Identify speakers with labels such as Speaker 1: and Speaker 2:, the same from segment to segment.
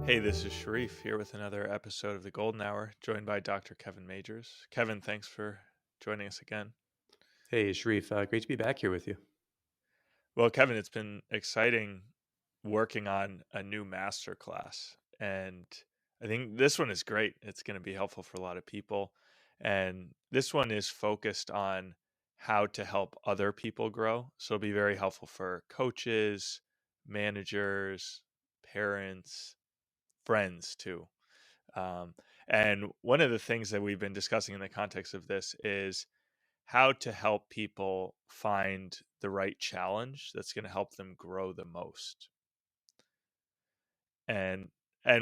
Speaker 1: Hey, this is Sharif here with another episode of the Golden Hour, joined by Dr. Kevin Majors. Kevin, thanks for joining us again.
Speaker 2: Hey, Sharif, great to be back here with you.
Speaker 1: Well, Kevin, it's been exciting working on a new master class, and I think this one is great. It's going to be helpful for a lot of people. And this one is focused on how to help other people grow. So it'll be very helpful for coaches, managers, parents, friends too. Um, and one of the things that we've been discussing in the context of this is how to help people find the right challenge that's going to help them grow the most. And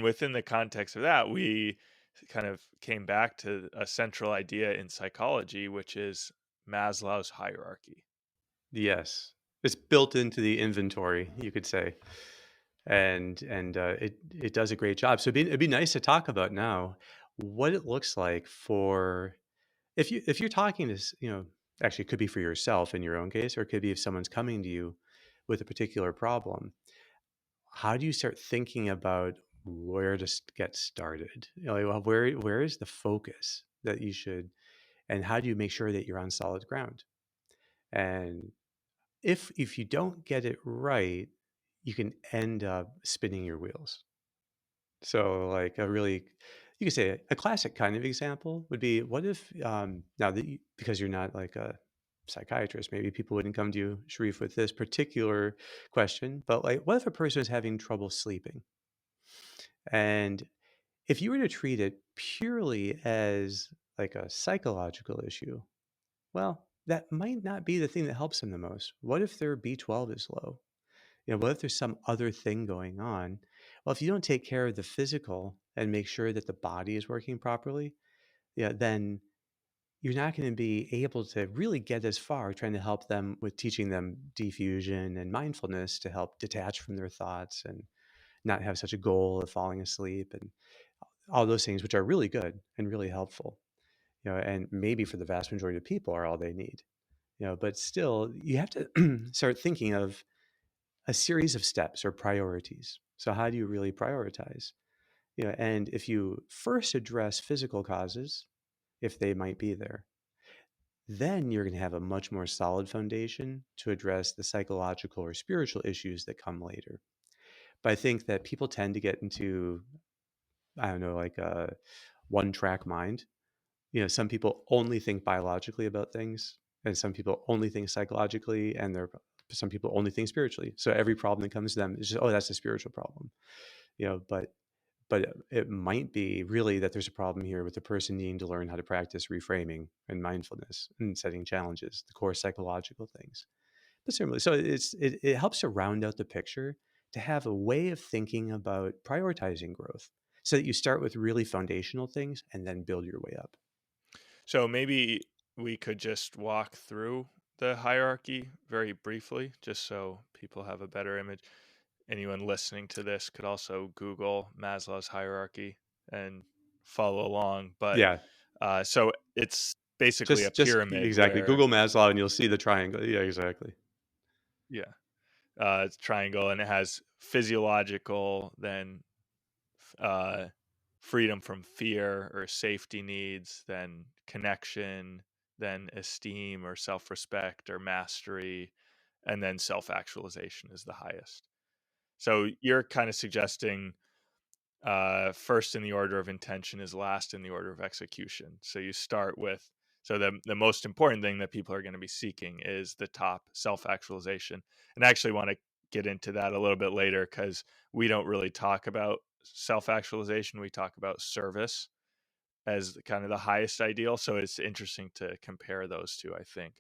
Speaker 1: within the context of that, we kind of came back to a central idea in psychology, which is Maslow's hierarchy.
Speaker 2: Yes, it's built into the inventory, you could say, and it does a great job. So it'd be nice to talk about now what it looks like for if you're talking to actually it could be for yourself in your own case, or it could be if someone's coming to you with a particular problem. How do you start thinking about where to get started? Like, where is the focus that you should, and how do you make sure that you're on solid ground? And if you don't get it right, you can end up spinning your wheels. So, like you could say a classic kind of example would be, what if now that because you're not like a psychiatrist, maybe people wouldn't come to you, Sharif, with this particular question, but like, what if a person is having trouble sleeping? And if you were to treat it purely as like a psychological issue, well, that might not be the thing that helps them the most. What if their B12 is low? What if there's some other thing going on? Well, if you don't take care of the physical and make sure that the body is working properly, yeah, then you're not going to be able to really get as far trying to help them with teaching them diffusion and mindfulness to help detach from their thoughts and not have such a goal of falling asleep and all those things, which are really good and really helpful. And maybe for the vast majority of people are all they need. But still, you have to start thinking of a series of steps or priorities. So how do you really prioritize? And if you first address physical causes, if they might be there, then you're going to have a much more solid foundation to address the psychological or spiritual issues that come later. But I think that people tend to get into, I don't know, like a one track mind. Some people only think biologically about things, and some people only think psychologically, and some people only think spiritually. So every problem that comes to them is just, oh, that's a spiritual problem. But it might be really that there's a problem here with the person needing to learn how to practice reframing and mindfulness and setting challenges, the core psychological things. But similarly, so it helps to round out the picture, to have a way of thinking about prioritizing growth so that you start with really foundational things and then build your way up.
Speaker 1: So maybe we could just walk through the hierarchy very briefly, just so people have a better image. Anyone listening to this could also Google Maslow's hierarchy and follow along. But
Speaker 2: Yeah,
Speaker 1: so it's basically a
Speaker 2: just
Speaker 1: pyramid
Speaker 2: exactly.
Speaker 1: where,
Speaker 2: Google Maslow and you'll see the triangle. Yeah, exactly.
Speaker 1: yeah, it's triangle and it has physiological, then uh, freedom from fear or safety needs, then connection, then esteem or self respect or mastery, and then self actualization is the highest. So you're kind of suggesting first in the order of intention is last in the order of execution. So you start with, so the most important thing that people are going to be seeking is the top, self actualization. And I actually want to get into that a little bit later because we don't really talk about self actualization. We talk about service as kind of the highest ideal. So it's interesting to compare those two, I think.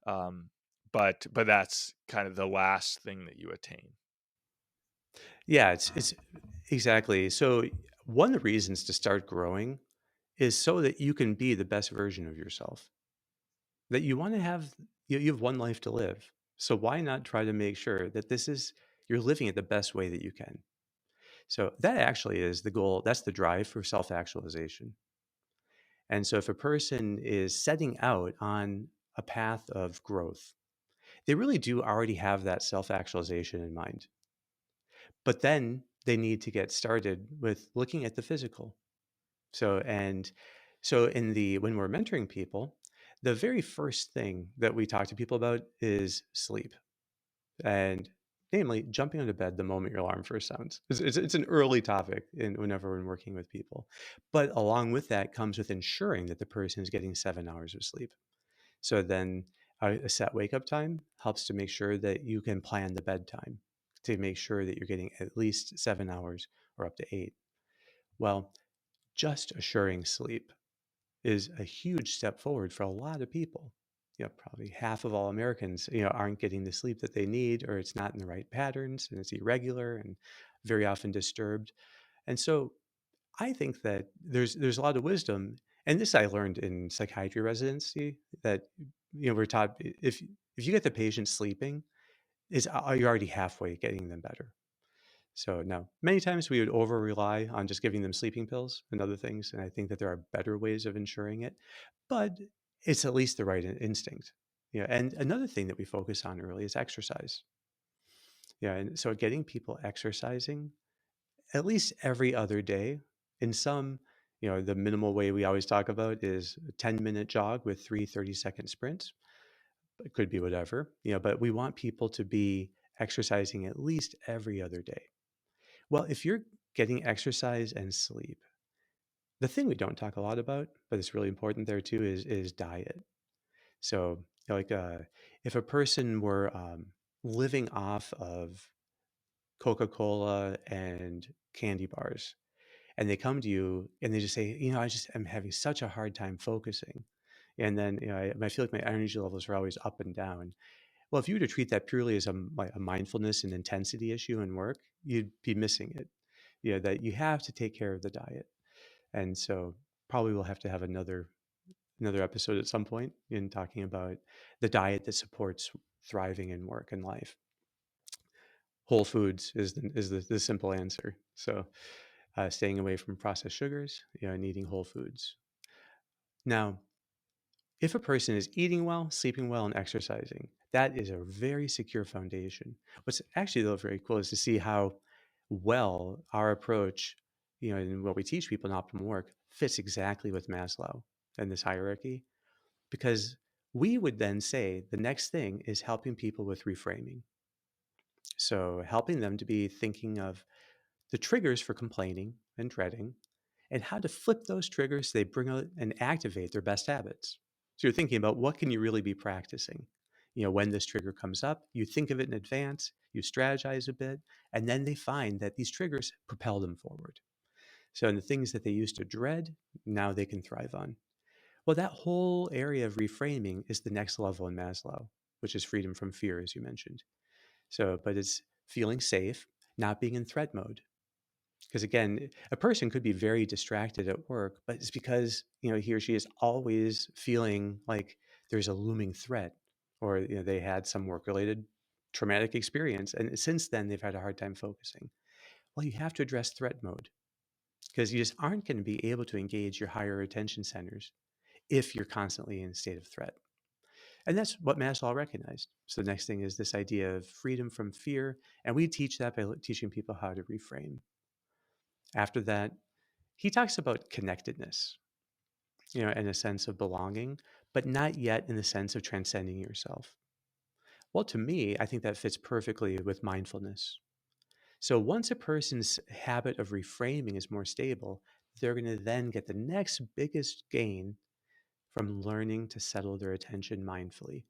Speaker 1: Um, but that's kind of the last thing that you attain.
Speaker 2: Yeah, it's exactly. So one of the reasons to start growing is so that you can be the best version of yourself. That you want to have you have one life to live. So why not try to make sure that this is you're living it the best way that you can. So that actually is the goal. That's the drive for self-actualization. And so if a person is setting out on a path of growth, they really do already have that self-actualization in mind. But then they need to get started with looking at the physical. So in the when we're mentoring people, the very first thing that we talk to people about is sleep, and namely jumping into bed the moment your alarm first sounds. It's an early topic whenever we're working with people, but along with that comes with ensuring that the person is getting 7 hours of sleep. So then a set wake up time helps to make sure that you can plan the bedtime to make sure that you're getting at least 7 hours or up to 8. Well, just assuring sleep is a huge step forward for a lot of people. Probably half of all Americans, aren't getting the sleep that they need, or it's not in the right patterns, and it's irregular and very often disturbed. And so I think that there's a lot of wisdom, and this I learned in psychiatry residency, that we're taught if you get the patient sleeping, you're already halfway getting them better. So no, many times we would over rely on just giving them sleeping pills and other things, and I think that there are better ways of ensuring it, but it's at least the right instinct. And another thing that we focus on early is exercise. And so getting people exercising at least every other day in some, the minimal way we always talk about is a 10-minute jog with 3 30-second sprints. It could be whatever, but we want people to be exercising at least every other day. Well, if you're getting exercise and sleep, the thing we don't talk a lot about, but it's really important there too, is diet. So, if a person were living off of Coca-Cola and candy bars, and they come to you and they just say, I just am having such a hard time focusing, and then I feel like my energy levels are always up and down. Well, if you were to treat that purely as like a mindfulness and intensity issue in work, you'd be missing it. That you have to take care of the diet. And so probably we'll have to have another episode at some point in talking about the diet that supports thriving in work and life. Whole foods is the simple answer. So staying away from processed sugars, and eating whole foods. Now, if a person is eating well, sleeping well, and exercising, that is a very secure foundation. What's actually, though, very cool is to see how well our approach, and what we teach people in optimal work fits exactly with Maslow and this hierarchy. Because we would then say the next thing is helping people with reframing. So helping them to be thinking of the triggers for complaining and dreading, and how to flip those triggers so they bring out and activate their best habits. So you're thinking about what can you really be practicing? When this trigger comes up, you think of it in advance, you strategize a bit, and then they find that these triggers propel them forward. So in the things that they used to dread, now they can thrive on. Well, that whole area of reframing is the next level in Maslow, which is freedom from fear, as you mentioned. So, but it's feeling safe, not being in threat mode. Because again, a person could be very distracted at work, but it's because he or she is always feeling like there's a looming threat, or they had some work-related traumatic experience, and since then they've had a hard time focusing. Well, you have to address threat mode because you just aren't going to be able to engage your higher attention centers if you're constantly in a state of threat. And that's what Maslow recognized. So the next thing is this idea of freedom from fear, and we teach that by teaching people how to reframe. After that, he talks about connectedness, and a sense of belonging, but not yet in the sense of transcending yourself. Well, to me, I think that fits perfectly with mindfulness. So once a person's habit of reframing is more stable, they're going to then get the next biggest gain from learning to settle their attention mindfully.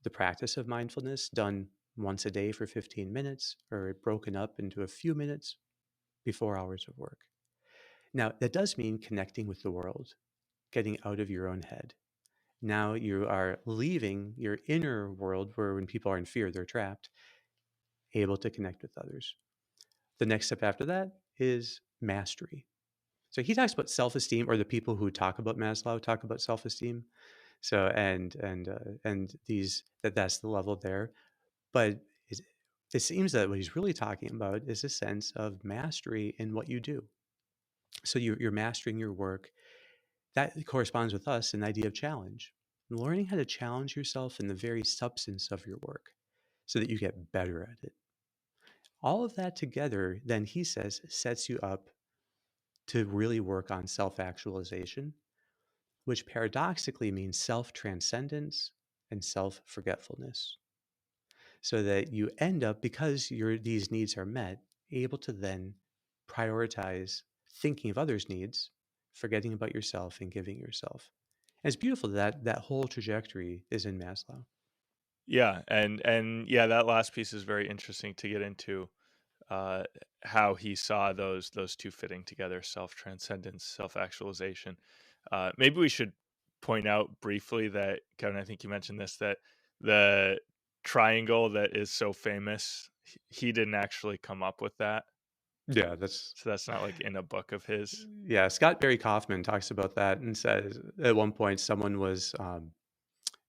Speaker 2: The practice of mindfulness done once a day for 15 minutes, or broken up into a few minutes before hours of work. Now, that does mean connecting with the world, getting out of your own head. Now you are leaving your inner world where when people are in fear, they're trapped, able to connect with others. The next step after that is mastery. So he talks about self-esteem, or the people who talk about Maslow talk about self-esteem. So and that's the level there. But it seems that what he's really talking about is a sense of mastery in what you do. So you're mastering your work. That corresponds with us an idea of challenge. Learning how to challenge yourself in the very substance of your work so that you get better at it. All of that together, then he says, sets you up to really work on self actualization, which paradoxically means self transcendence and self forgetfulness. So that you end up, because these needs are met, able to then prioritize thinking of others' needs, forgetting about yourself and giving yourself. And it's beautiful that that whole trajectory is in Maslow.
Speaker 1: Yeah, and yeah, that last piece is very interesting to get into. uh, how he saw those two fitting together: self transcendence, self actualization. Maybe we should point out briefly that, Kevin, I think you mentioned this, that the triangle that is so famous, he didn't actually come up with that.
Speaker 2: Yeah, that's
Speaker 1: So that's not like in a book of his.
Speaker 2: yeah. Scott Barry Kaufman talks about that and says at one point someone was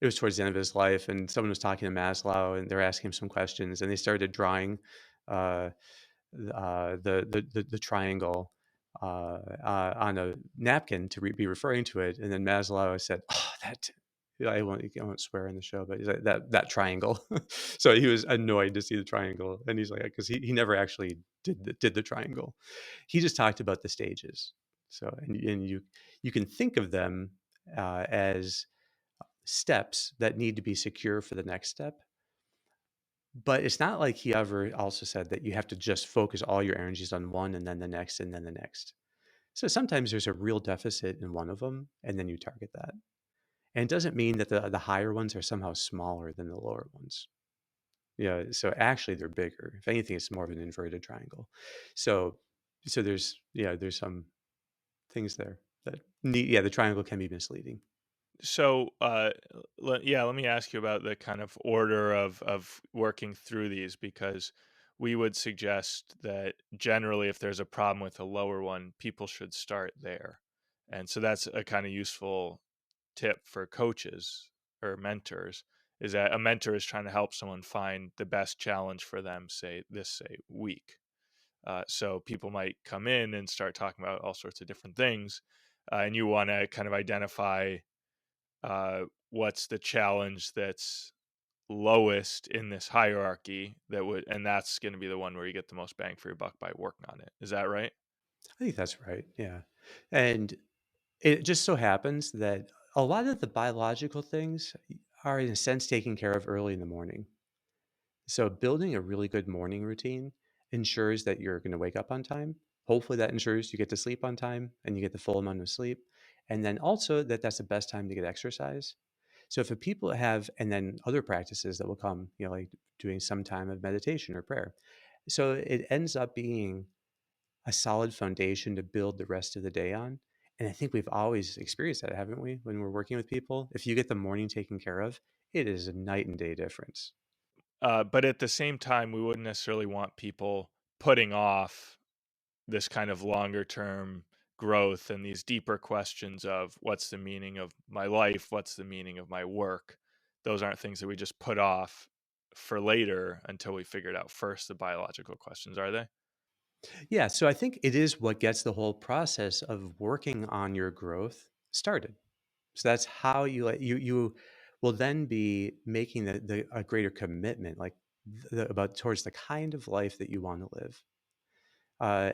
Speaker 2: it was towards the end of his life, and someone was talking to Maslow, and they're asking him some questions, and they started drawing uh, the triangle on a napkin to be referring to it, and then Maslow said, "Oh, that." I won't swear on the show, but he's like, that triangle. So he was annoyed to see the triangle, and he's like, because he never actually did the triangle. He just talked about the stages. So and you can think of them as steps that need to be secure for the next step. But it's not like he ever also said that you have to just focus all your energies on one and then the next and then the next. So sometimes there's a real deficit in one of them, and then you target that. And it doesn't mean that the higher ones are somehow smaller than the lower ones. Yeah, so actually they're bigger. If anything, it's more of an inverted triangle. So so there's some things there that need, yeah, the triangle can be misleading.
Speaker 1: So, yeah, let me ask you about the kind of order of working through these, because we would suggest that generally, if there's a problem with a lower one, people should start there. And so that's a kind of useful tip for coaches or mentors, is that a mentor is trying to help someone find the best challenge for them, say week. So people might come in and start talking about all sorts of different things, and you want to kind of identify what's the challenge that's lowest in this hierarchy, and that's going to be the one where you get the most bang for your buck by working on it. Is that right?
Speaker 2: I think that's right. Yeah. And it just so happens that a lot of the biological things are, in a sense, taken care of early in the morning. So, building a really good morning routine ensures that you're going to wake up on time. Hopefully, that ensures you get to sleep on time and you get the full amount of sleep. And then also that that's the best time to get exercise. So, if people have, and then other practices that will come, like doing some time of meditation or prayer. So, it ends up being a solid foundation to build the rest of the day on. And I think we've always experienced that, haven't we? When we're working with people, if you get the morning taken care of, it is a night and day difference.
Speaker 1: But at the same time, we wouldn't necessarily want people putting off this kind of longer term growth and these deeper questions of what's the meaning of my life, what's the meaning of my work. Those aren't things that we just put off for later until we figured out first the biological questions, are they?
Speaker 2: Yeah, so I think it is what gets the whole process of working on your growth started. So that's how you will then be making the a greater commitment, like about towards the kind of life that you want to live.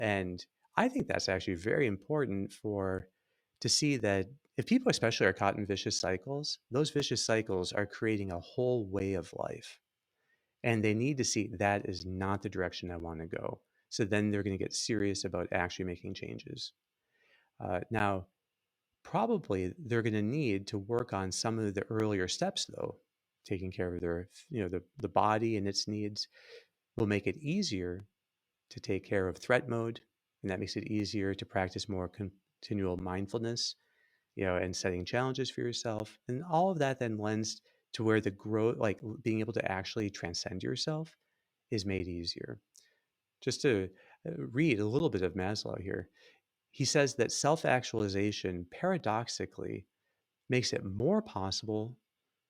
Speaker 2: And I think that's actually very important for to see that if people especially are caught in vicious cycles, those vicious cycles are creating a whole way of life. And they need to see that is not the direction I want to go. So then they're going to get serious about actually making changes. Now, probably they're going to need to work on some of the earlier steps, though. Taking care of their, the body and its needs will make it easier to take care of threat mode, and that makes it easier to practice more continual mindfulness, and setting challenges for yourself, and all of that then lends to where the growth, like being able to actually transcend yourself, is made easier. Just to read a little bit of Maslow here, he says that self-actualization paradoxically makes it more possible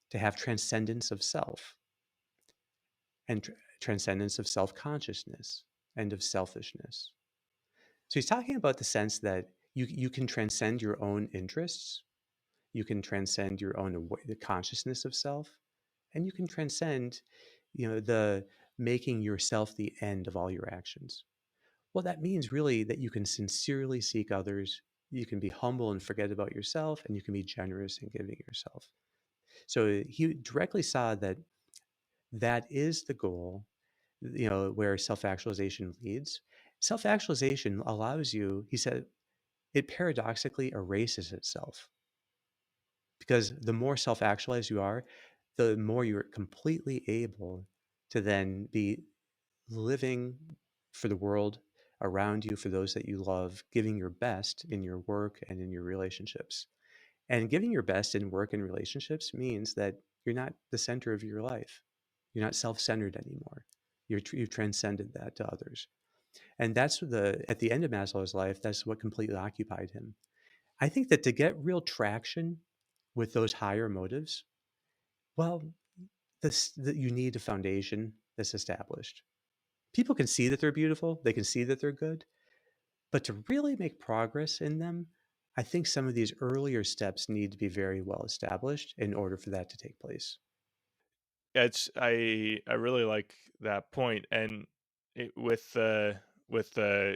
Speaker 2: to have transcendence of self and transcendence of self-consciousness and of selfishness. So he's talking about the sense that you can transcend your own interests, you can transcend your own the consciousness of self, and you can transcend, the making yourself the end of all your actions. Well, that means really that you can sincerely seek others, you can be humble and forget about yourself, and you can be generous in giving yourself. So he directly saw that that is the goal, where self-actualization leads. Self-actualization allows you, he said, it paradoxically erases itself, because the more self-actualized you are, the more you're completely able to then be living for the world around you, for those that you love, giving your best in your work and in your relationships. And giving your best in work and relationships means that you're not the center of your life. You're not self-centered anymore. You've transcended that to others. And that's at the end of Maslow's life, that's what completely occupied him. I think that to get real traction with those higher motives, well, that you need a foundation that's established. People can see that they're beautiful, they can see that they're good, but to really make progress in them, I think some of these earlier steps need to be very well established in order for that to take place.
Speaker 1: I really like that point, and with the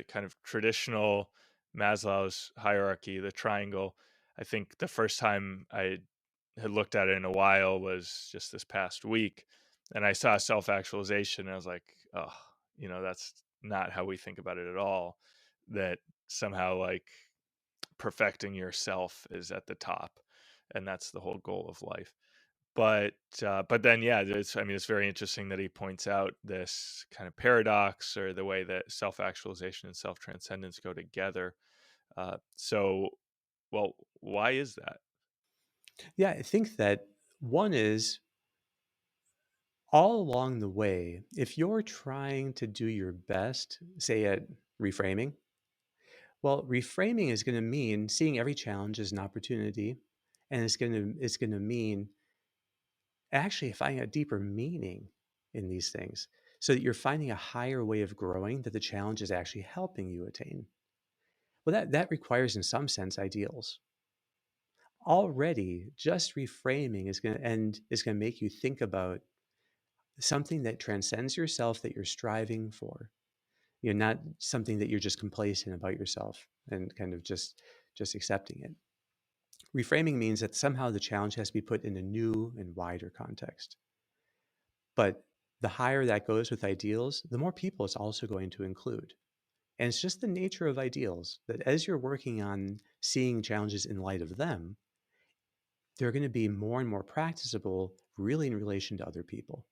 Speaker 1: kind of traditional Maslow's hierarchy, the triangle. I think the first time I had looked at it in a while was just this past week, and I saw self-actualization, and I was like, oh, that's not how we think about it at all. That somehow like perfecting yourself is at the top, and that's the whole goal of life. But then, yeah, it's very interesting that he points out this kind of paradox, or the way that self-actualization and self-transcendence go together. So, well, why is that?
Speaker 2: Yeah, I think that one is all along the way, if you're trying to do your best, say at reframing, well, reframing is going to mean seeing every challenge as an opportunity, and it's going to mean actually finding a deeper meaning in these things, so that you're finding a higher way of growing that the challenge is actually helping you attain. Well, that requires, in some sense, ideals. Already, just reframing is going to make you think about something that transcends yourself, that you're striving for. Not something that you're just complacent about yourself and kind of just accepting it. Reframing means that somehow the challenge has to be put in a new and wider context. But the higher that goes with ideals, the more people it's also going to include. And it's just the nature of ideals that as you're working on seeing challenges in light of them, they're going to be more and more practicable, really, in relation to other people.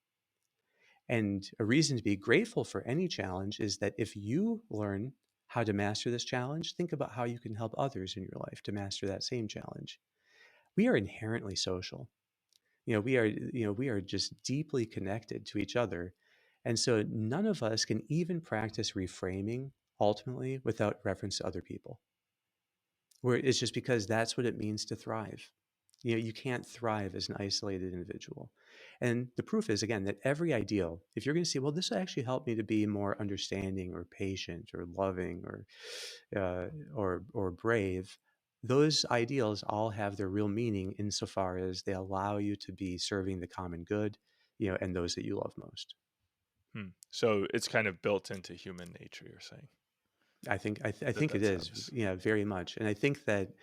Speaker 2: And a reason to be grateful for any challenge is that if you learn how to master this challenge, think about how you can help others in your life to master that same challenge. We are inherently social. We are just deeply connected to each other. And so none of us can even practice reframing ultimately without reference to other people. Where it's just because that's what it means to thrive. You can't thrive as an isolated individual. And the proof is, again, that every ideal, if you're going to say, well, this will actually help me to be more understanding or patient or loving or brave, those ideals all have their real meaning insofar as they allow you to be serving the common good, and those that you love most.
Speaker 1: So it's kind of built into human nature, you're saying.
Speaker 2: I think it
Speaker 1: That
Speaker 2: is,
Speaker 1: sounds.
Speaker 2: yeah, very much. And I think that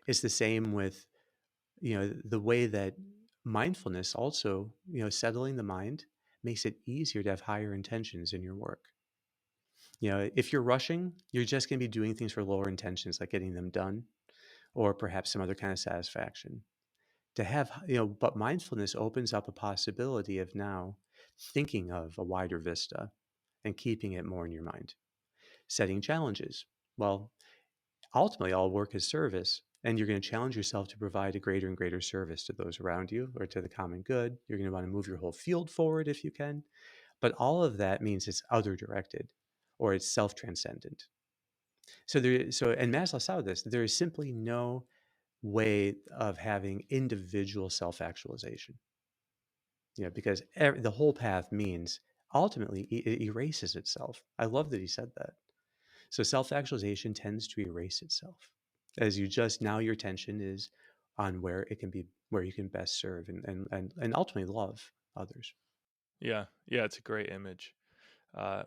Speaker 2: it's the same with the way that mindfulness also, settling the mind makes it easier to have higher intentions in your work. If you're rushing, you're just going to be doing things for lower intentions, like getting them done, or perhaps some other kind of satisfaction. But mindfulness opens up a possibility of now thinking of a wider vista and keeping it more in your mind. Setting challenges. Well, ultimately, all work is service, and you're going to challenge yourself to provide a greater and greater service to those around you or to the common good. You're going to want to move your whole field forward if you can. But all of that means it's other directed, or it's self-transcendent. And Maslow saw this. There is simply no way of having individual self-actualization. Because the whole path means ultimately it erases itself. I love that he said that. So self-actualization tends to erase itself as now your attention is on where you can best serve and ultimately love others.
Speaker 1: Yeah, yeah, it's a great image.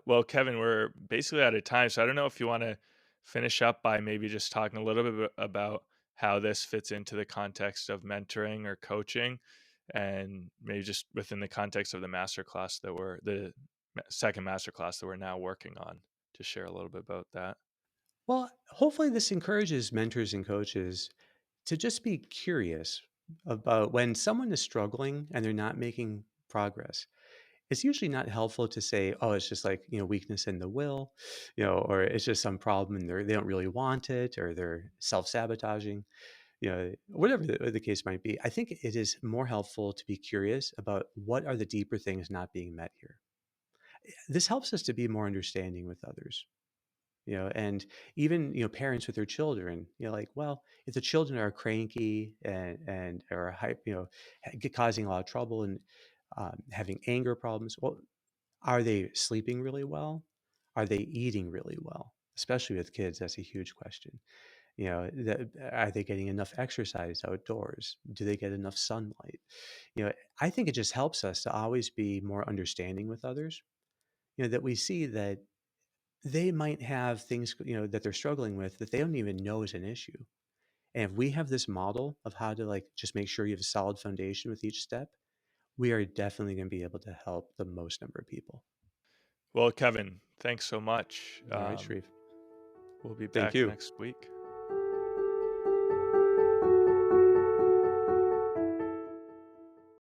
Speaker 1: Well, Kevin, we're basically out of time, so I don't know if you want to finish up by maybe just talking a little bit about how this fits into the context of mentoring or coaching, and maybe just within the context of the masterclass that we're the second masterclass that we're now working on, to share a little bit about that.
Speaker 2: Well, hopefully this encourages mentors and coaches to just be curious about when someone is struggling and they're not making progress. It's usually not helpful to say, "Oh, it's just like, weakness in the will," or it's just some problem and they don't really want it, or they're self-sabotaging, whatever the case might be. I think it is more helpful to be curious about what are the deeper things not being met here. This helps us to be more understanding with others. And even parents with their children, like, well, if the children are cranky and are hype, causing a lot of trouble and having anger problems, well, are they sleeping really well? Are they eating really well? Especially with kids, that's a huge question. Are they getting enough exercise outdoors? Do they get enough sunlight? I think it just helps us to always be more understanding with others. That we see that they might have things, that they're struggling with that they don't even know is an issue. And if we have this model of how to like just make sure you have a solid foundation with each step, we are definitely going to be able to help the most number of people.
Speaker 1: Well, Kevin, thanks so much.
Speaker 2: All right, Sharif.
Speaker 1: We'll be
Speaker 2: Thank
Speaker 1: back
Speaker 2: you.
Speaker 1: next week.